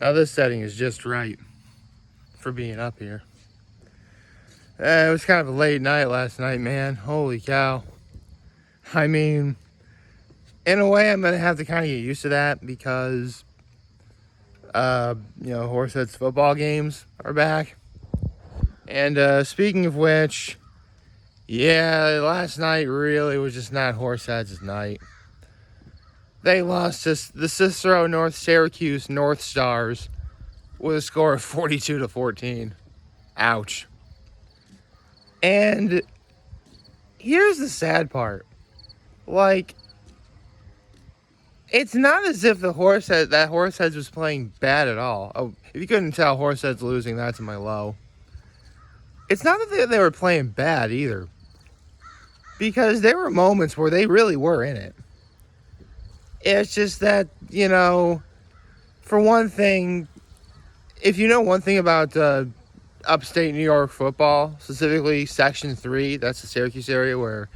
Now this setting is just right for being up here. It was kind of a late night last night, man. Holy cow. I mean, in a way, I'm going to have to kind of get used to that because, Horseheads football games are back. And speaking of which, yeah, last night really was just not Horseheads' night. They lost to the Cicero North Syracuse North Stars with a score of 42-14. Ouch. And here's the sad part. Like, it's not as if that Horseheads was playing bad at all. Oh, if you couldn't tell, Horseheads losing, that's my low. It's not that they were playing bad either. Because there were moments where they really were in it. It's just that, for one thing, if you know one thing about upstate New York football, specifically Section 3, that's the Syracuse area where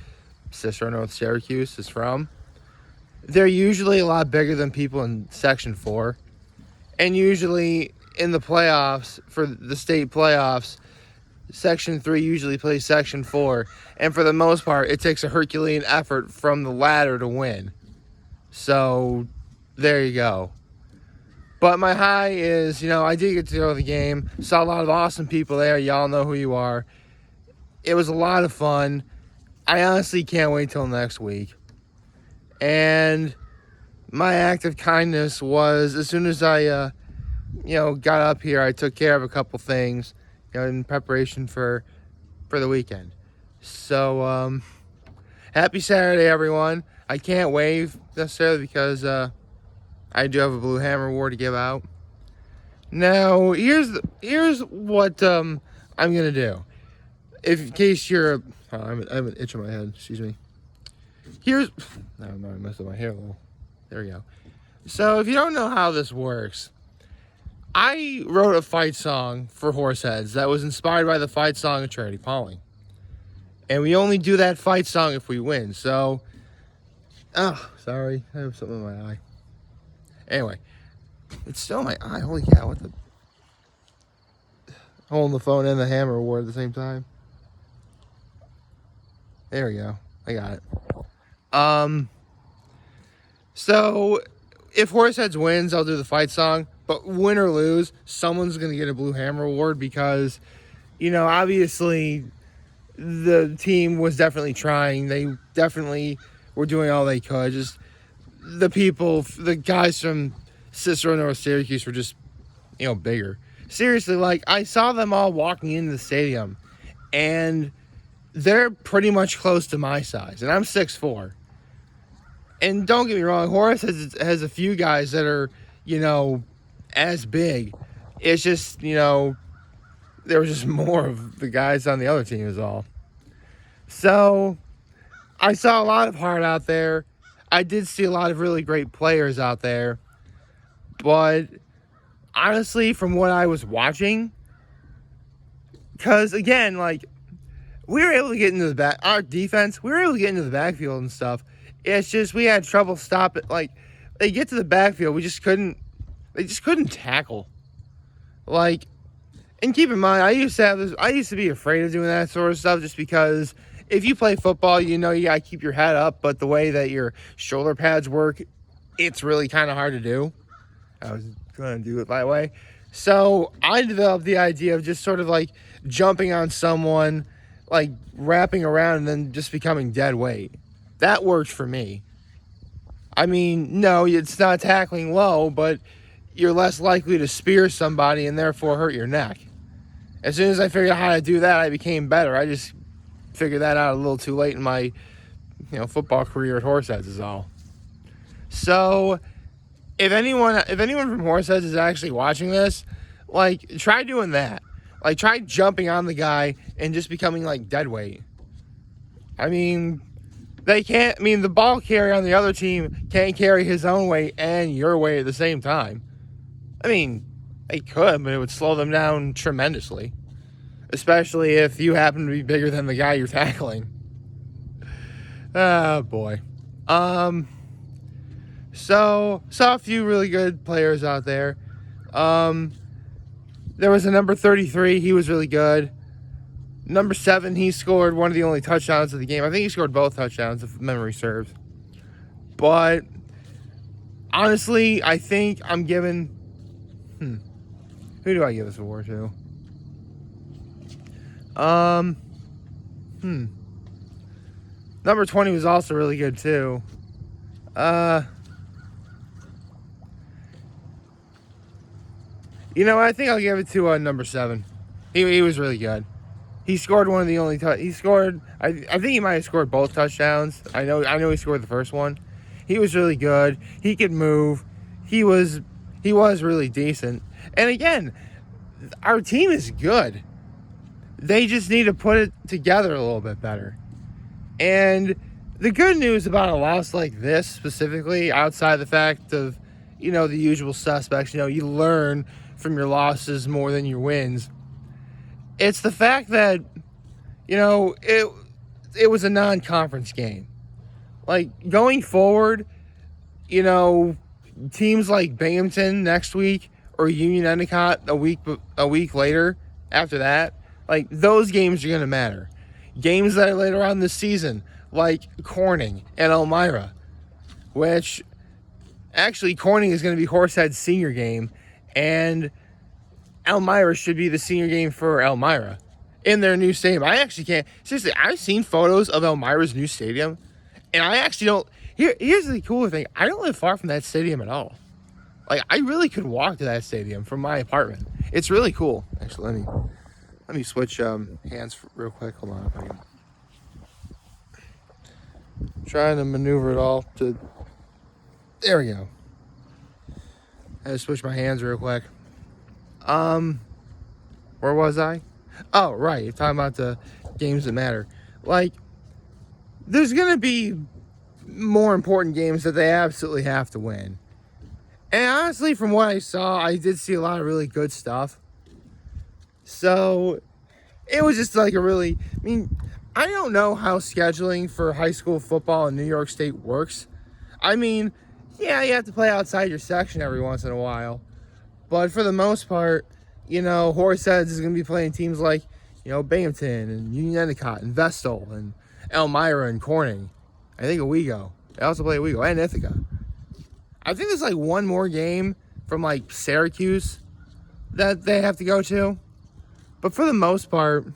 Cicero North Syracuse is from, they're usually a lot bigger than people in Section 4. And usually in the playoffs, for the state playoffs, Section 3 usually plays Section 4. And for the most part, it takes a Herculean effort from the latter to win. So, there you go. But my high is, I did get to go to the game. Saw a lot of awesome people there. Y'all know who you are. It was a lot of fun. I honestly can't wait till next week. And my act of kindness was, as soon as I, got up here, I took care of a couple things, in preparation for the weekend. So, happy Saturday, everyone. I can't wave necessarily because I do have a Blue Hammer award to give out. Now, here's what I'm gonna do. In case you're, I have an itch on my head. Excuse me. I messed up my hair a little. There we go. So, if you don't know how this works, I wrote a fight song for Horseheads that was inspired by the fight song of Charity Pauling. And we only do that fight song if we win. So, sorry. I have something in my eye. Anyway, it's still in my eye. Holy cow, what the... Holding the phone and the hammer award at the same time. There we go. I got it. So, if Horseheads wins, I'll do the fight song. But win or lose, someone's going to get a Blue Hammer award because, obviously the team was definitely trying. They definitely were doing all they could. Just the guys from Cicero North Syracuse were just, bigger. Seriously, I saw them all walking into the stadium, and they're pretty much close to my size, and I'm 6'4". And don't get me wrong, Horace has a few guys that are, as big. It's just, there was just more of the guys on the other team is all. So, I saw a lot of heart out there. I did see a lot of really great players out there. But, honestly, from what I was watching, because, again, we were able to get into our defense, we were able to get into the backfield and stuff. It's just, we had trouble stopping, they get to the backfield, they just couldn't tackle. And keep in mind, I used to be afraid of doing that sort of stuff just because if you play football, you gotta keep your head up, but the way that your shoulder pads work, it's really kind of hard to do. I was going to do it that way. So I developed the idea of just sort of jumping on someone, wrapping around and then just becoming dead weight. That worked for me. I mean, no, it's not tackling low, but you're less likely to spear somebody and therefore hurt your neck. As soon as I figured out how to do that, I became better. I just figured that out a little too late in my, football career at Horseheads is all. So, if anyone from Horseheads is actually watching this, try doing that. Try jumping on the guy and just becoming, dead weight. I mean, the ball carrier on the other team can't carry his own weight and your weight at the same time. I mean, they could, but it would slow them down tremendously. Especially if you happen to be bigger than the guy you're tackling. Oh, boy. So, saw a few really good players out there. There was a number 33. He was really good. Number 7, he scored one of the only touchdowns of the game. I think he scored both touchdowns, if memory serves. But honestly, I think I'm giving... Who do I give this award to? Number 20 was also really good, too. I think I'll give it to number 7. He was really good. He scored one of the only he scored. I think he might have scored both touchdowns. I know he scored the first one. He was really good. He could move. He was really decent. And again, our team is good. They just need to put it together a little bit better. And the good news about a loss like this specifically, outside the fact of, the usual suspects, you learn from your losses more than your wins. It's the fact that, it was a non-conference game. Like, going forward, teams like Binghamton next week or Union Endicott a week later after that, like, those games are going to matter. Games that are later on this season, like Corning and Elmira, which actually Corning is going to be Horseheads' senior game, and Elmira should be the senior game for Elmira in their new stadium. I actually can't. Seriously, I've seen photos of Elmira's new stadium, and I actually don't. Here's the cooler thing. I don't live far from that stadium at all. Like, I really could walk to that stadium from my apartment. It's really cool. Actually, let me switch hands real quick. Hold on. If I can. Trying to maneuver it all to. There we go. I had to switch my hands real quick. Where was I? Oh, right. You're talking about the games that matter. Like, there's going to be more important games that they absolutely have to win. And honestly, from what I saw, I did see a lot of really good stuff. So, it was just like I don't know how scheduling for high school football in New York State works. You have to play outside your section every once in a while. But for the most part, Horseheads is going to be playing teams like, Binghamton and Union Endicott and Vestal and Elmira and Corning. I think Owego. They also play Owego and Ithaca. I think there's like one more game from like Syracuse that they have to go to. But for the most part,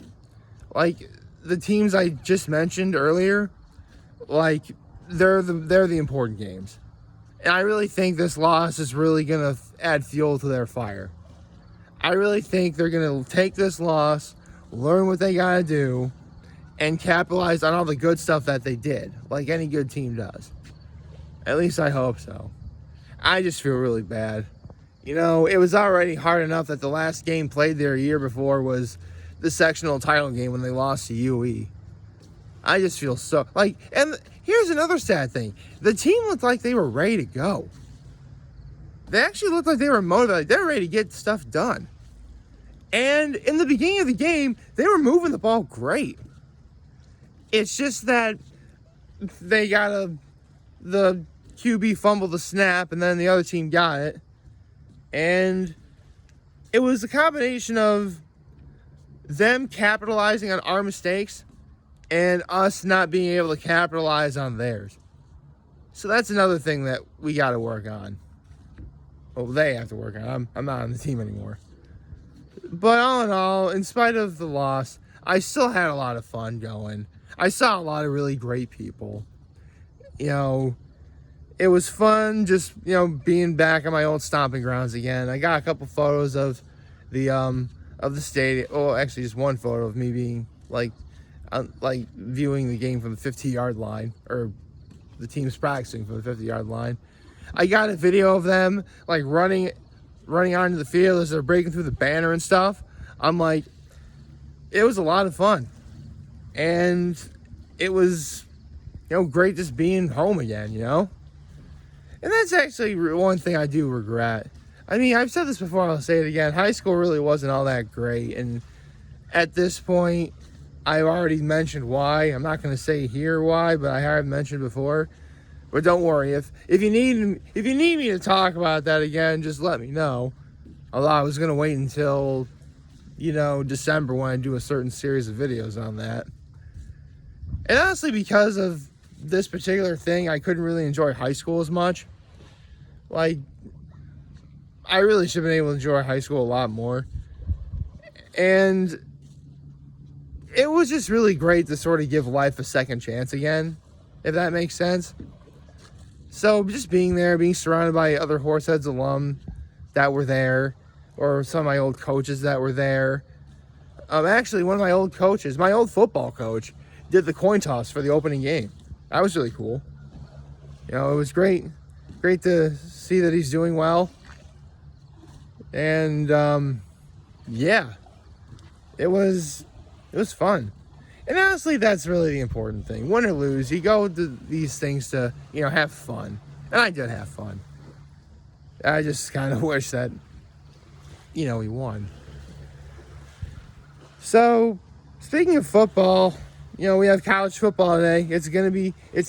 like the teams I just mentioned earlier, like they're the important games. And I really think this loss is really going to add fuel to their fire. I really think they're going to take this loss, learn what they got to do, and capitalize on all the good stuff that they did, like any good team does. At least I hope so. I just feel really bad. It was already hard enough that the last game played there a year before was the sectional title game when they lost to UE. I just feel so... and here's another sad thing. The team looked like they were ready to go. They actually looked like they were motivated. They were ready to get stuff done. And in the beginning of the game, they were moving the ball great. It's just that they got the QB fumbled the snap, and then the other team got it. And it was a combination of them capitalizing on our mistakes and us not being able to capitalize on theirs. So that's another thing that we got to work on. Well, they have to work on. I'm not on the team anymore. But all in all, in spite of the loss, I still had a lot of fun going. I saw a lot of really great people. It was fun just, being back on my old stomping grounds again. I got a couple photos of the stadium. Oh, actually just one photo of me being viewing the game from the 50-yard line, or the team's practicing from the 50-yard line. I got a video of them running onto the field as they're breaking through the banner and stuff. It was a lot of fun. And it was, great just being home again, And that's actually one thing I do regret. I've said this before, I'll say it again. High school really wasn't all that great. And at this point, I've already mentioned why. I'm not going to say here why, but I have mentioned before. But don't worry, if you need me to talk about that again, just let me know. Although I was going to wait until, December when I do a certain series of videos on that. And honestly, because of this particular thing, I couldn't really enjoy high school as much. Like, I really should have been able to enjoy high school a lot more. And it was just really great to sort of give life a second chance again, if that makes sense. So just being there, being surrounded by other Horseheads alum that were there, or some of my old coaches that were there. Actually, one of my old coaches, my old football coach, did the coin toss for the opening game. That was really cool. It was great to see that he's doing well. And yeah, it was fun. And honestly, that's really the important thing. Win or lose, you go to these things to, have fun. And I did have fun. I just kind of wish that, we won. So, speaking of football, we have college football today. It's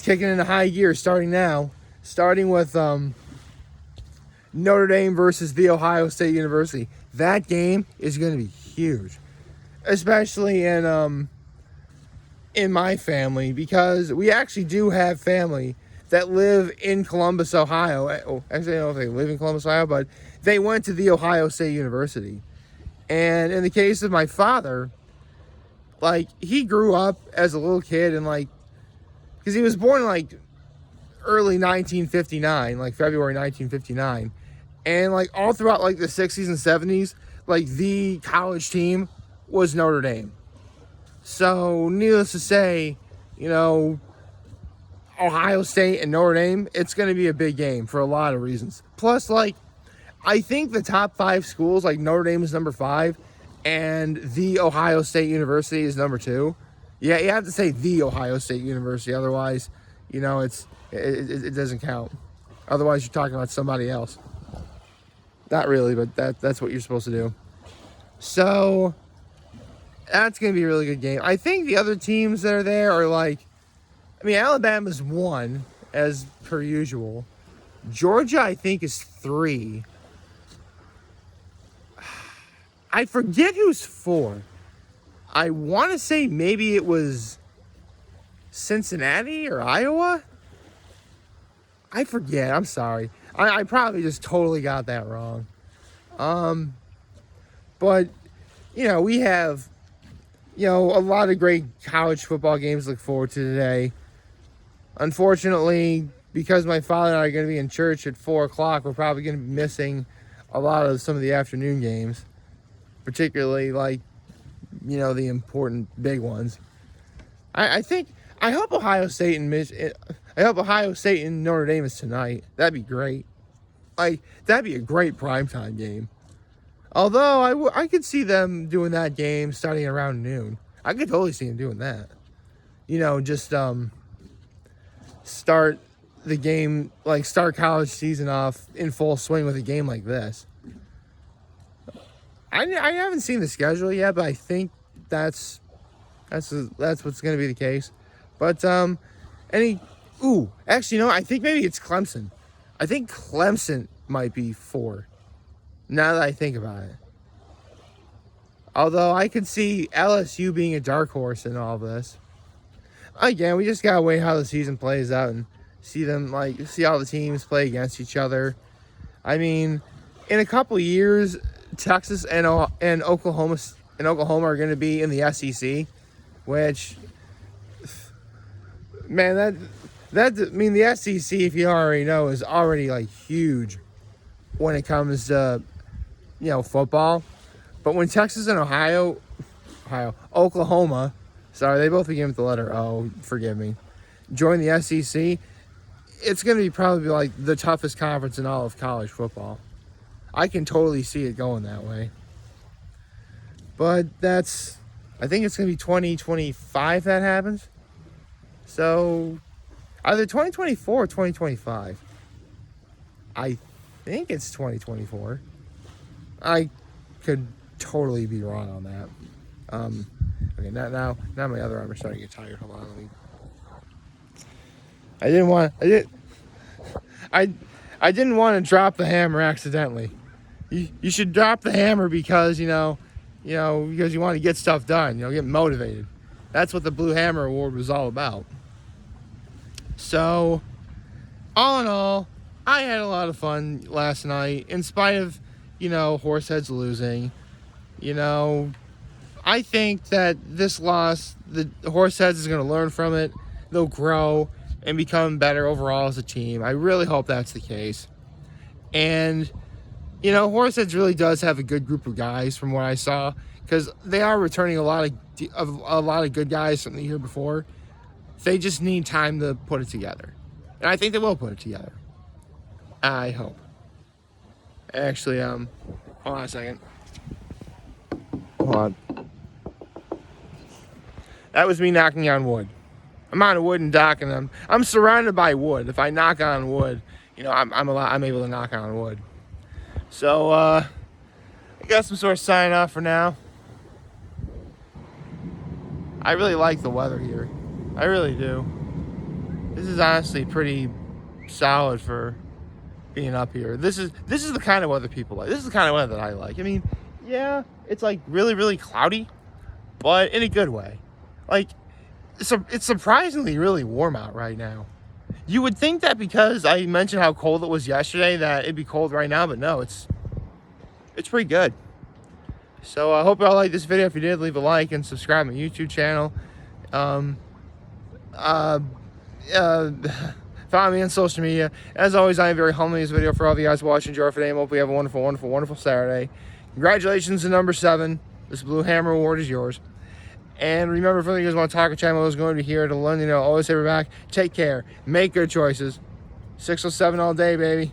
kicking into high gear starting now. Starting with Notre Dame versus The Ohio State University. That game is going to be huge. Especially in my family, because we actually do have family that live in Columbus, Ohio. Actually, I don't know if they live in Columbus, Ohio, but they went to The Ohio State University. And in the case of my father, he grew up as a little kid and because he was born in early 1959, February 1959. And all throughout the 60s and 70s, the college team was Notre Dame. So, needless to say, Ohio State and Notre Dame, it's going to be a big game for a lot of reasons. Plus, I think the top 5 schools, Notre Dame is number 5, and The Ohio State University is number 2. Yeah, you have to say The Ohio State University, otherwise, it doesn't count. Otherwise, you're talking about somebody else. Not really, but that's what you're supposed to do. So that's going to be a really good game. I think the other teams that are there are Alabama's 1, as per usual. Georgia, I think, is 3. I forget who's 4. I want to say maybe it was Cincinnati or Iowa. I forget. I'm sorry. I probably just totally got that wrong. But, we have, a lot of great college football games to look forward to today. Unfortunately, because my father and I are going to be in church at 4 o'clock, we're probably going to be missing a lot of some of the afternoon games. Particularly, the important big ones. I hope Ohio State and Notre Dame is tonight. That'd be great. That'd be a great primetime game. Although, I could see them doing that game starting around noon. I could totally see them doing that. Just start the game, start college season off in full swing with a game like this. I haven't seen the schedule yet, but I think that's what's going to be the case. But, actually, I think maybe it's Clemson. I think Clemson might be 4, now that I think about it. Although I could see LSU being a dark horse in all this. Again, we just gotta wait how the season plays out and see all the teams play against each other. I mean, in a couple years, Texas and Oklahoma are going to be in the SEC, which, man, the SEC, if you already know, is already huge when it comes to football. But when Texas and Oklahoma, sorry, they both begin with the letter O, forgive me, join the SEC, it's going to be probably the toughest conference in all of college football. I can totally see it going that way. But I think it's going to be 2025 that happens. So, either 2024 or 2025. I think it's 2024. I could totally be wrong on that. Okay, now my other arm is starting to get tired. Hold on, I didn't want to drop the hammer accidentally. you should drop the hammer because, because you want to get stuff done, get motivated. That's what the Blue Hammer Award was all about. So, all in all, I had a lot of fun last night, in spite of, Horseheads losing. I think that this loss, the Horseheads is going to learn from it. They'll grow and become better overall as a team. I really hope that's the case. And, Horseheads really does have a good group of guys from what I saw, because they are returning a lot of good guys from the year before. They just need time to put it together. And I think they will put it together. I hope. Actually, hold on a second. Hold on. That was me knocking on wood. I'm on a wooden dock, and I'm surrounded by wood. If I knock on wood, I'm able to knock on wood. So, I guess I'm sort of signing off for now. I really like the weather here. I really do. This is honestly pretty solid for being up here. This is the kind of weather people like. This is the kind of weather that I like. I mean, yeah, it's like really, really cloudy, but in a good way. Like, it's surprisingly really warm out right now. You would think that because I mentioned how cold it was yesterday that it'd be cold right now, but no, it's pretty good. So I hope you all liked this video. If you did, leave a like and subscribe to my YouTube channel. Follow me on social media. As always, I am very humble in this video for all of you guys watching. Enjoy for today. Hope we have a wonderful, wonderful, wonderful Saturday. Congratulations to number 7. This Blue Hammer Award is yours. And remember, if you guys want to talk a channel, is going to be here to learn, always have your back. Take care. Make good choices. 607 all day, baby.